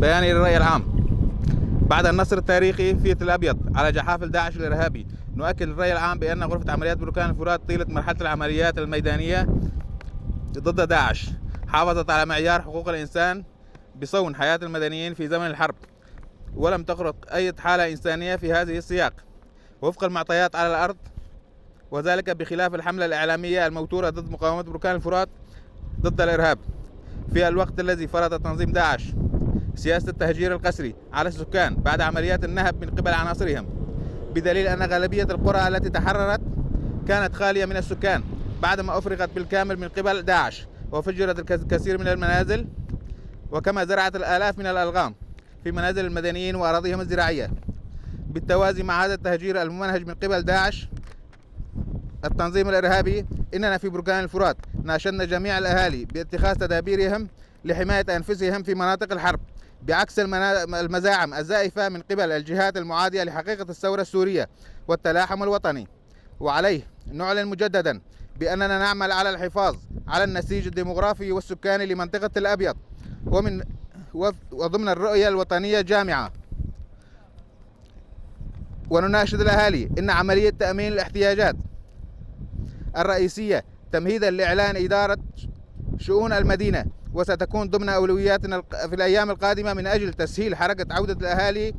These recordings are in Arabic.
بيان للرأي العام. بعد النصر التاريخي في تل أبيض على جحافل داعش الإرهابي، نؤكد للرأي العام بأن غرفة عمليات بركان الفرات طيلة مرحلة العمليات الميدانية ضد داعش حافظت على معيار حقوق الإنسان بصون حياة المدنيين في زمن الحرب، ولم تخرق أي حالة إنسانية في هذه السياق وفق المعطيات على الأرض، وذلك بخلاف الحملة الإعلامية الموتورة ضد مقاومة بركان الفرات ضد الإرهاب في الوقت الذي فرض تنظيم داعش سياسة التهجير القسري على السكان بعد عمليات النهب من قبل عناصرهم، بدليل أن غالبية القرى التي تحررت كانت خالية من السكان بعدما أفرغت بالكامل من قبل داعش، وفجرت الكثير من المنازل، وكما زرعت الآلاف من الألغام في منازل المدنيين وأراضيهم الزراعية. بالتوازي مع هذا التهجير الممنهج من قبل داعش التنظيم الإرهابي، إننا في بركان الفرات ناشدنا جميع الأهالي باتخاذ تدابيرهم لحماية أنفسهم في مناطق الحرب، بعكس المزاعم الزائفة من قبل الجهات المعادية لحقيقة الثورة السورية والتلاحم الوطني. وعليه نعلن مجددا بأننا نعمل على الحفاظ على النسيج الديمغرافي والسكاني لمنطقة تل أبيض وضمن الرؤية الوطنية الجامعة. ونناشد الأهالي إن عملية تأمين الاحتياجات الرئيسية تمهيدا لإعلان إدارة شؤون المدينة، وستكون ضمن أولوياتنا في الأيام القادمة من أجل تسهيل حركة عودة الأهالي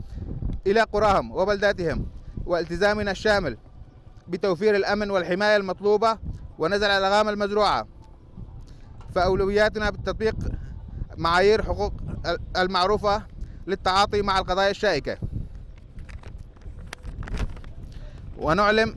إلى قراهم وبلداتهم، والتزامنا الشامل بتوفير الأمن والحماية المطلوبة ونزع الألغام المزروعة. فأولوياتنا بتطبيق معايير حقوق المعروفة للتعاطي مع القضايا الشائكة. ونعلم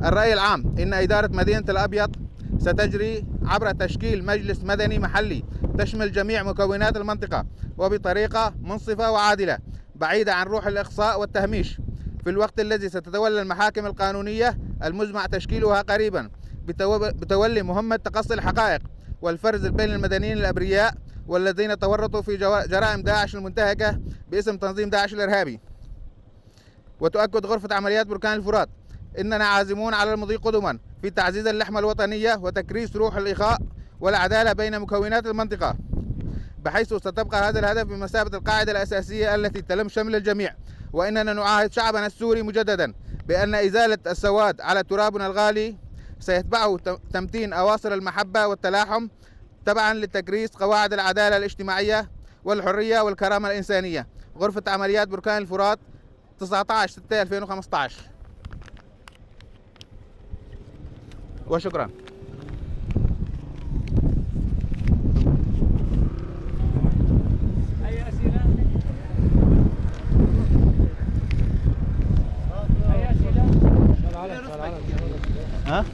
الرأي العام إن إدارة مدينة الأبيض ستجري عبر تشكيل مجلس مدني محلي تشمل جميع مكونات المنطقة وبطريقة منصفة وعادلة بعيدة عن روح الإقصاء والتهميش، في الوقت الذي ستتولى المحاكم القانونية المزمع تشكيلها قريبا بتولي مهمة تقصي الحقائق والفرز بين المدنيين الأبرياء والذين تورطوا في جرائم داعش المنتهكة باسم تنظيم داعش الإرهابي. وتؤكد غرفة عمليات بركان الفرات إننا عازمون على المضي قدما في تعزيز اللحمة الوطنية وتكريس روح الإخاء والعدالة بين مكونات المنطقة، بحيث ستبقى هذا الهدف بمثابة القاعدة الأساسية التي تلم شمل الجميع. وإننا نعاهد شعبنا السوري مجددا بأن إزالة السواد على ترابنا الغالي سيتبعه تمتين أواصر المحبة والتلاحم تبعا لتكريس قواعد العدالة الاجتماعية والحرية والكرامة الإنسانية. غرفة عمليات بركان الفرات 19/6/2015. وشكرا. أي أسئلة؟ أي أسئلة؟ ها؟